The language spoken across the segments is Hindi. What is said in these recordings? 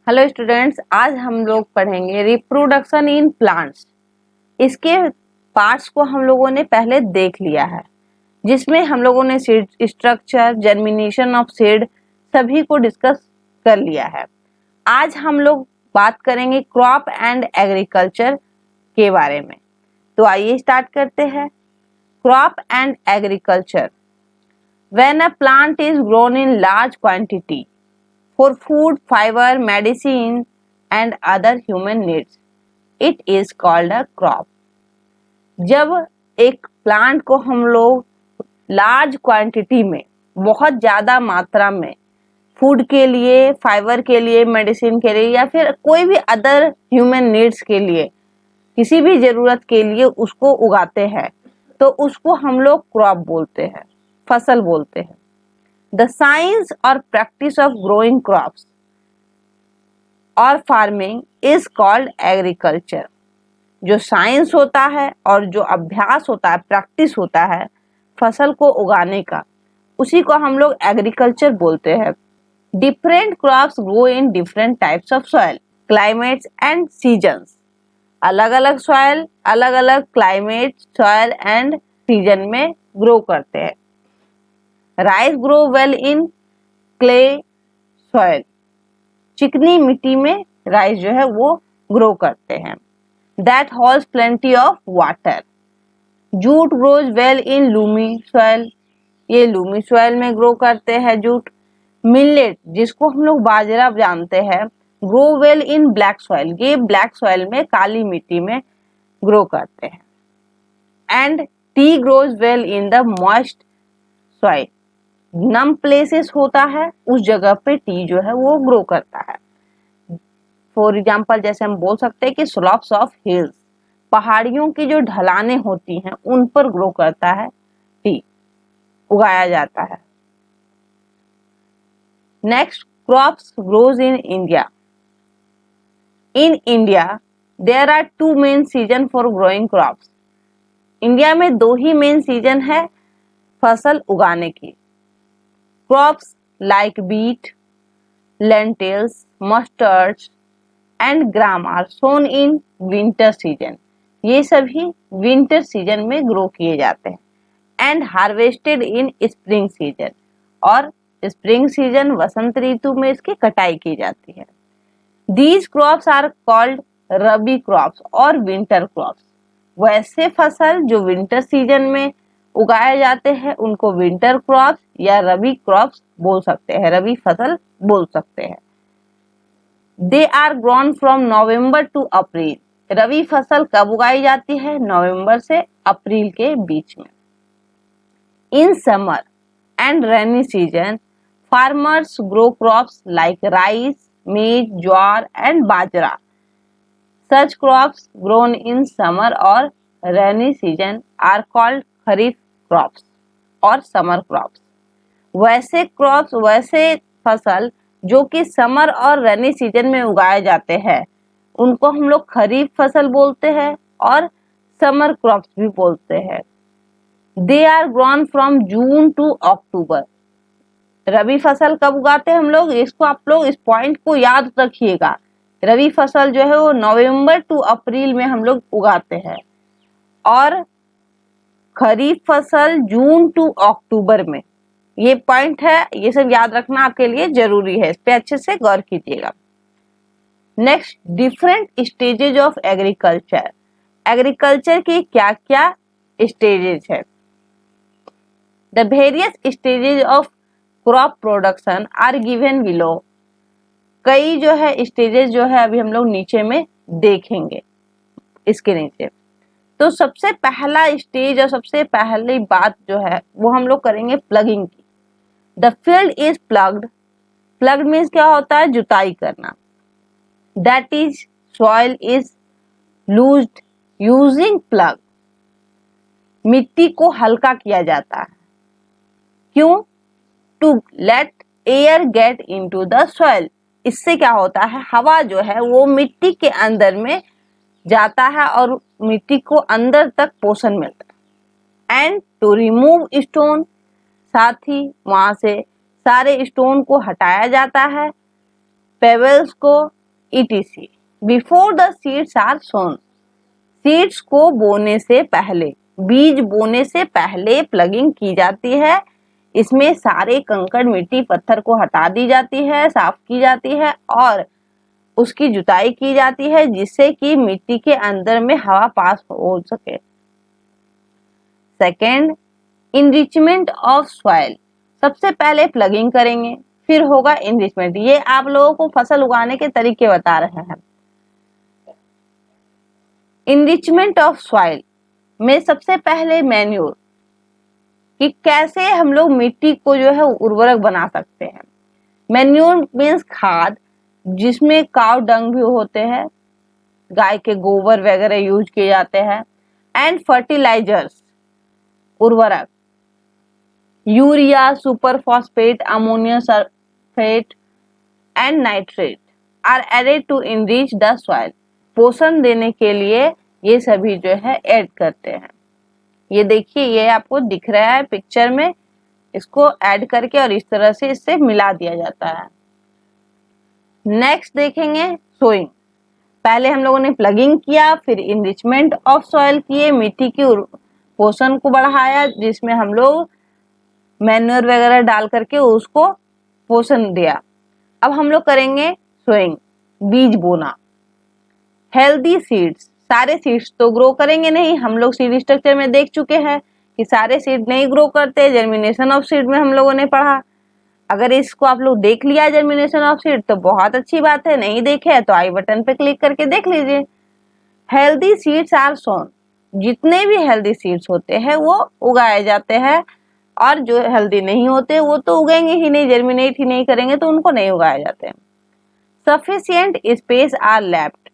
हेलो स्टूडेंट्स, आज हम लोग पढ़ेंगे रिप्रोडक्शन इन प्लांट्स। इसके पार्ट्स को हम लोगों ने पहले देख लिया है, जिसमें हम लोगों ने seed structure, germination of seed सभी को डिस्कस कर लिया है। आज हम लोग बात करेंगे क्रॉप एंड एग्रीकल्चर के बारे में। तो आइए स्टार्ट करते हैं। Crop and agriculture. When a plant is grown in large quantity for food, fiber, medicine and other human needs, it is called a crop. जब एक प्लांट को हम लोग लार्ज क्वांटिटी में, बहुत ज़्यादा मात्रा में फूड के लिए, फाइबर के लिए, मेडिसिन के लिए या फिर कोई भी अदर ह्यूमन नीड्स के लिए, किसी भी ज़रूरत के लिए उसको उगाते हैं, तो उसको हम लोग क्रॉप बोलते हैं, फसल बोलते हैं। The science or practice of growing crops or farming is called agriculture. जो साइंस होता है और जो अभ्यास होता है, प्रैक्टिस होता है फसल को उगाने का, उसी को हम लोग एग्रीकल्चर बोलते हैं। Different crops grow in different types of soil, climates and seasons. अलग अलग सॉइल, अलग अलग क्लाइमेट, सॉइल एंड सीजन में ग्रो करते हैं। राइस ग्रो वेल इन क्ले सॉइल। चिकनी मिट्टी में राइस जो है वो ग्रो करते हैं। That holds plenty of water. Jute grows well in Lumi soil. ये लूमी सॉइल में ग्रो करते हैं जूट। मिलेट, जिसको हम लोग बाजरा जानते हैं, grow well in black soil. ये ब्लैक सॉइल में, काली मिट्टी में ग्रो करते हैं। And tea grows well in the moist soil. नम प्लेसेस होता है, उस जगह पे टी जो है वो ग्रो करता है। फॉर एग्जाम्पल, जैसे हम बोल सकते हैं कि स्लोप्स ऑफ हिल्स, पहाड़ियों की जो ढलानें होती हैं उन पर ग्रो करता है टी, उगाया जाता है। Next, crops grows in India. In India there are two main season for growing crops. India में दो ही मेन सीजन है फसल उगाने की। Crops like wheat, lentils, mustards and gram are sown in winter season. ये सभी विंटर सीजन में ग्रो किए जाते हैं। And harvested in spring season, और स्प्रिंग सीजन, वसंत ऋतु में इसकी कटाई की जाती है। These crops are called rabi crops और विंटर क्रॉप्स। वैसे फसल जो विंटर सीजन में उगाए जाते हैं उनको विंटर क्रॉप्स या रबी क्रॉप्स बोल सकते हैं, रबी फसल बोल सकते हैं। They are grown from November to April. Rabi फसल कब उगाई जाती है? नवंबर से अप्रैल के बीच में। In summer and rainy season farmers grow crops like rice, maize, jowar and bajra. Such crops grown in summer और rainy season are called kharif crops और समर क्रॉप्स। वैसे क्रॉप्स, वैसे फसल जो कि समर और रेनी सीजन में उगाए जाते हैं, उनको हम लोग खरीफ फसल बोलते हैं और समर क्रॉप्स भी बोलते हैं। They are grown from June to October. Rabi फसल कब उगाते हैं हम लोग? इसको आप लोग इस पॉइंट को याद रखिएगा। रबी फसल जो है वो नवंबर टू अप्रैल में हम लोग उगाते हैं और खरीफ फसल जून टू अक्टूबर में। ये पॉइंट है, ये सब याद रखना आपके लिए जरूरी है, इस पे अच्छे से गौर कीजिएगा। Next, different stages of agriculture. Agriculture के क्या क्या स्टेजेज है? The various stages of crop production are given below. कई जो है स्टेजेज जो है अभी हम लोग नीचे में देखेंगे, इसके नीचे। तो सबसे पहला स्टेज और सबसे पहली बात जो है वो हम लोग करेंगे प्लगिंग की। The field is plugged. Plugged means क्या होता है? जुताई करना। That is soil is loosed using plug. मिट्टी को हल्का किया जाता है। क्यों? To let air get into the soil. इससे क्या होता है? हवा जो है वो मिट्टी के अंदर में जाता है और मिट्टी को अंदर तक पोषण मिलता है। एंड टू रिमूव स्टोन, साथ ही वहां से सारे स्टोन को हटाया जाता है, पेबल्स को etc. Before the seeds are sown. Seeds को बोने से पहले, बीज बोने से पहले प्लगिंग की जाती है। इसमें सारे कंकड़ मिट्टी पत्थर को हटा दी जाती है, साफ की जाती है और उसकी जुताई की जाती है जिससे कि मिट्टी के अंदर में हवा पास हो सके। Second, enrichment of soil. सबसे पहले प्लगिंग करेंगे, फिर होगा इनरिचमेंट। ये आप लोगों को फसल उगाने के तरीके बता रहे हैं। इनरिचमेंट ऑफ सॉइल में सबसे पहले मैन्योर, कि कैसे हम लोग मिट्टी को जो है उर्वरक बना सकते हैं। मैन्योर मीन्स खाद, जिसमें काव डंग भी होते हैं, गाय के गोबर वगैरह यूज किए जाते हैं। एंड फर्टिलाइजर्स, उर्वरक, urea, super phosphate, ammonium sulphate and nitrate are added to enrich the soil. पोषण देने के लिए ये सभी जो है ऐड करते हैं। ये देखिए, ये आपको दिख रहा है पिक्चर में, इसको ऐड करके और इस तरह से इससे मिला दिया जाता है। नेक्स्ट देखेंगे सोइंग। पहले हम लोगों ने प्लगिंग किया, फिर इनरिचमेंट ऑफ सॉइल किए, मिट्टी की पोषण को बढ़ाया जिसमें हम लोग मैन्योर वगैरह डाल करके उसको पोषण दिया। अब हम लोग करेंगे सोइंग, बीज बोना। हेल्दी सीड्स, सारे सीड्स तो ग्रो करेंगे नहीं, हम लोग सीड स्ट्रक्चर में देख चुके हैं कि सारे सीड नहीं ग्रो करते। जर्मिनेशन ऑफ सीड में हम लोगों ने पढ़ा। अगर इसको आप लोग देख लिया जर्मिनेशन ऑफ सीड तो बहुत अच्छी बात है, नहीं देखे है तो आई बटन पे क्लिक करके देख लीजिए। हेल्दी सीड्स आर सोन, जितने भी हेल्दी सीड्स होते हैं वो उगाए जाते हैं, और जो हेल्दी नहीं होते वो तो उगेंगे ही नहीं, जर्मिनेट ही नहीं करेंगे तो उनको नहीं उगाए जाते हैं। सफिशिएंट स्पेस आर लेफ्ट,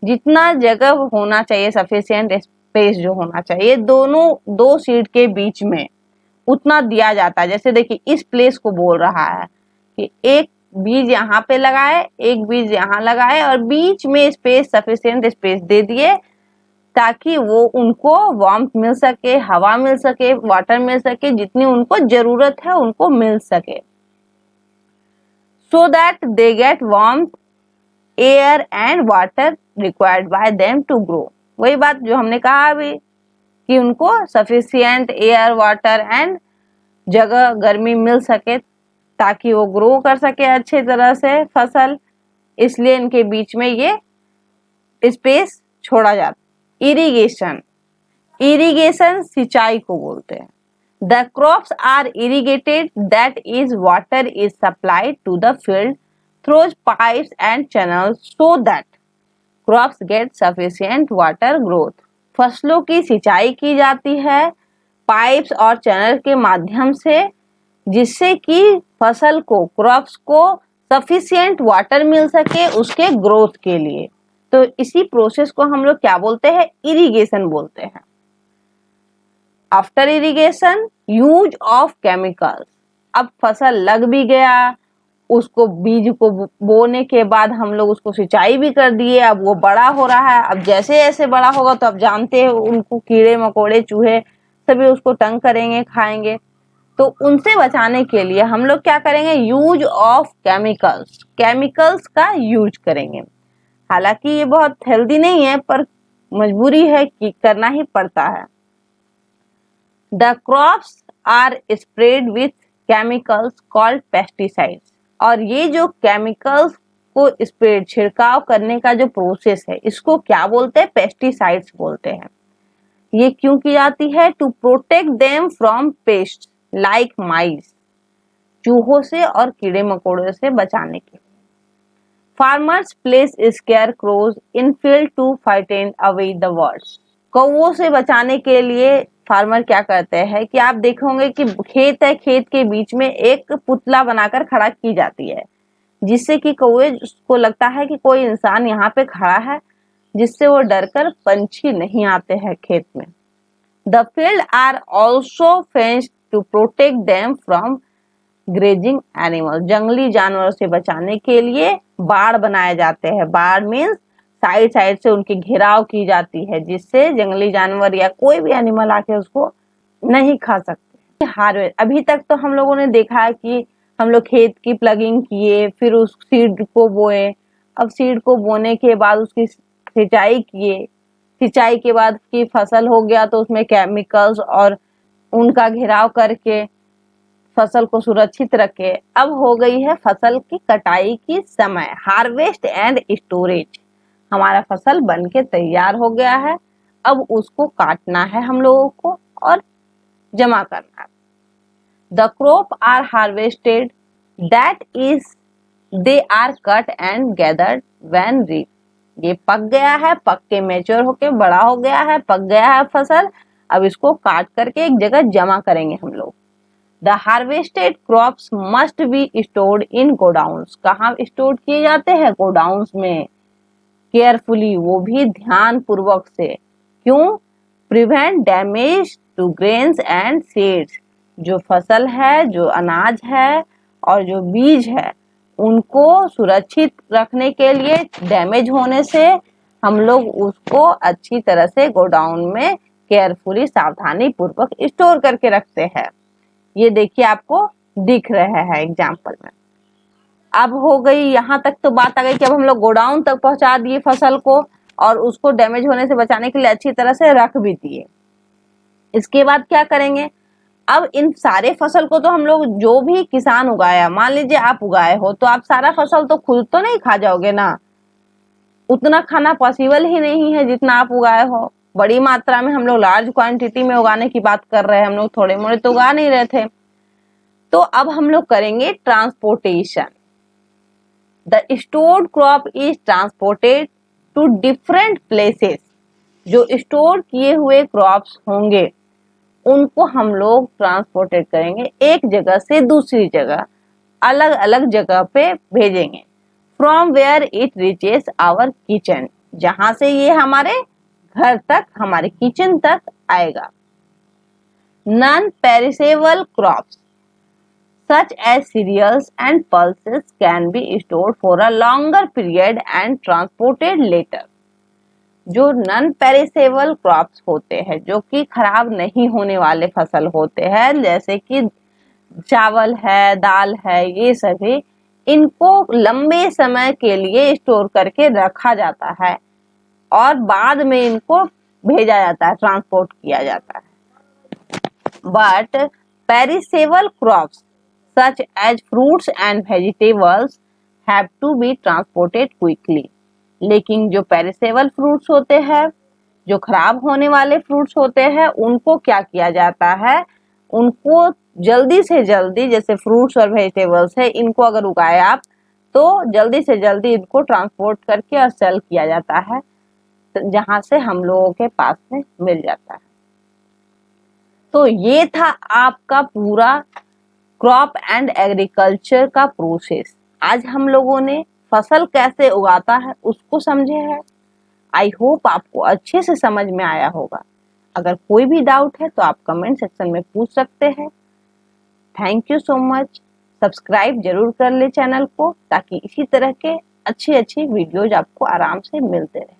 जितना जगह होना चाहिए, सफिशिएंट स्पेस जो होना चाहिए दोनों दो सीड के बीच में, उतना दिया जाता है। जैसे देखिए, इस प्लेस को बोल रहा है कि एक बीज यहाँ पे लगाए, एक बीज यहाँ लगाए और बीच में स्पेस, सफिशिएंट स्पेस दे दिए ताकि वो उनको वार्मथ मिल सके, हवा मिल सके, वाटर मिल सके, जितनी उनको जरूरत है उनको मिल सके, so that they get warmth, air and water required by them to grow। वही बात जो हमने कहा अभी कि उनको सफिशिएंट एयर, वाटर एंड जगह, गर्मी मिल सके ताकि वो ग्रो कर सके अच्छे तरह से फसल, इसलिए इनके बीच में ये स्पेस छोड़ा जाता। इरिगेशन, इरिगेशन सिंचाई को बोलते हैं। The crops are irrigated, that is water is supplied to the field through pipes and channels so that crops get sufficient water growth। फसलों की सिंचाई की जाती है पाइप्स और चैनल के माध्यम से, जिससे कि फसल को, क्रॉप्स को सफिशिएंट वाटर मिल सके उसके ग्रोथ के लिए। तो इसी प्रोसेस को हम लोग क्या बोलते हैं? इरिगेशन बोलते हैं। After irrigation, use of chemicals. अब फसल लग भी गया, उसको बीज को बोने के बाद हम लोग उसको सिंचाई भी कर दिए, अब वो बड़ा हो रहा है। अब जैसे जैसे बड़ा होगा तो अब जानते हैं उनको कीड़े मकोड़े, चूहे सभी उसको तंग करेंगे, खाएंगे। तो उनसे बचाने के लिए हम लोग क्या करेंगे? यूज ऑफ केमिकल्स, केमिकल्स का यूज करेंगे। हालांकि ये बहुत हेल्दी नहीं है पर मजबूरी है कि करना ही पड़ता है। The crops are spread with chemicals called pesticides. और ये जो केमिकल्स को स्प्रेड, छिड़काव करने का जो प्रोसेस है, इसको क्या बोलते हैं? पेस्टिसाइड्स बोलते हैं। ये क्यों की जाती है? To protect them from pest like mice, चूहों से और कीड़े मकोड़ों से बचाने के लिए। Farmers place scarecrows in field to frighten away the birds. कौवों से बचाने के लिए फार्मर क्या करते हैं कि आप देखोगे कि खेत है, खेत के बीच में एक पुतला बनाकर खड़ा की जाती है, जिससे कि कौवे को लगता है कि कोई इंसान यहाँ पे खड़ा है, जिससे वो डरकर पंछी नहीं आते हैं खेत में। The field are also fenced to protect them from grazing animal. जंगली जानवरों से बचाने के लिए बाड़ बनाए जाते हैं। बाड़ मीन्स साइड साइड से उनकी घेराव की जाती है, जिससे जंगली जानवर या कोई भी एनिमल आके उसको नहीं खा सकते। हार्वेस्ट, अभी तक तो हम लोगों ने देखा है कि हम लोग खेत की प्लगिंग किए, फिर उस सीड को बोए, अब सीड को बोने के बाद उसकी सिंचाई किए, सिंचाई के बाद की फसल हो गया तो उसमें केमिकल्स और उनका घेराव करके फसल को सुरक्षित रखे। अब हो गई है फसल की कटाई की समय, हार्वेस्ट एंड स्टोरेज। हमारा फसल बन के तैयार हो गया है, अब उसको काटना है हम लोगों को और जमा करना है। The crop are harvested, that is they are cut and gathered when reap. ये पक गया है, पक के मैच्योर होके बड़ा हो गया है, पक गया है फसल। अब इसको काट करके एक जगह जमा करेंगे हम लोग। The harvested crops must be stored in godowns. कहाँ स्टोर किए जाते हैं? गोडाउन्स में, केयरफुली, वो भी ध्यान पूर्वक से। क्यों? Prevent damage to grains and seeds. जो फसल है, जो अनाज है और जो बीज है, उनको सुरक्षित रखने के लिए, डैमेज होने से हम लोग उसको अच्छी तरह से गोडाउन में केयरफुली, सावधानी पूर्वक स्टोर करके रखते हैं। ये देखिए आपको दिख रहा है एग्जाम्पल में। अब हो गई यहाँ तक तो बात आ गई कि अब हम लोग गोडाउन तक पहुंचा दिए फसल को और उसको डैमेज होने से बचाने के लिए अच्छी तरह से रख भी दिए। इसके बाद क्या करेंगे? अब इन सारे फसल को तो हम लोग, जो भी किसान उगाया, मान लीजिए आप उगाए हो, तो आप सारा फसल तो खुद तो नहीं खा जाओगे ना, उतना खाना पॉसिबल ही नहीं है जितना आप उगाए हो। बड़ी मात्रा में हम लोग लार्ज क्वांटिटी में उगाने की बात कर रहे हैं, हम लोग थोड़े मोड़े तो उगा नहीं रहे थे। तो अब हम लोग करेंगे transportation. The stored crop is transported to different places. जो स्टोर किए हुए क्रॉप्स होंगे उनको हम लोग ट्रांसपोर्टेड करेंगे, एक जगह से दूसरी जगह, अलग अलग जगह पे भेजेंगे। From where it reaches our kitchen, जहां से ये हमारे घर तक, हमारे किचन तक आएगा। Non perishable crops such as cereals and pulses can be stored for a longer period and transported later. जो नॉन पेरिसेबल क्रॉप्स होते हैं, जो कि खराब नहीं होने वाले फसल होते हैं, जैसे कि चावल है, दाल है, ये सभी, इनको लंबे समय के लिए स्टोर करके रखा जाता है और बाद में इनको भेजा जाता है, ट्रांसपोर्ट किया जाता है। But perishable crops such as fruits and vegetables have to be transported quickly. लेकिन जो पेरिसेबल फ्रूट्स होते हैं, जो खराब होने वाले फ्रूट्स होते हैं, उनको क्या किया जाता है? उनको जल्दी से जल्दी, जैसे फ्रूट्स और वेजिटेबल्स है, इनको अगर उगाए आप तो जल्दी से जल्दी इनको ट्रांसपोर्ट करके और सेल किया जाता है, जहां से हम लोगों के पास में मिल जाता है। तो ये था आपका पूरा क्रॉप एंड एग्रीकल्चर का प्रोसेस। आज हम लोगों ने फसल कैसे उगाता है उसको समझे हैं। आई होप आपको अच्छे से समझ में आया होगा। अगर कोई भी डाउट है तो आप कमेंट सेक्शन में पूछ सकते हैं। Thank you so much. Subscribe जरूर कर ले चैनल को, ताकि इसी तरह के अच्छी अच्छी वीडियोज आपको आराम से मिलते रहे।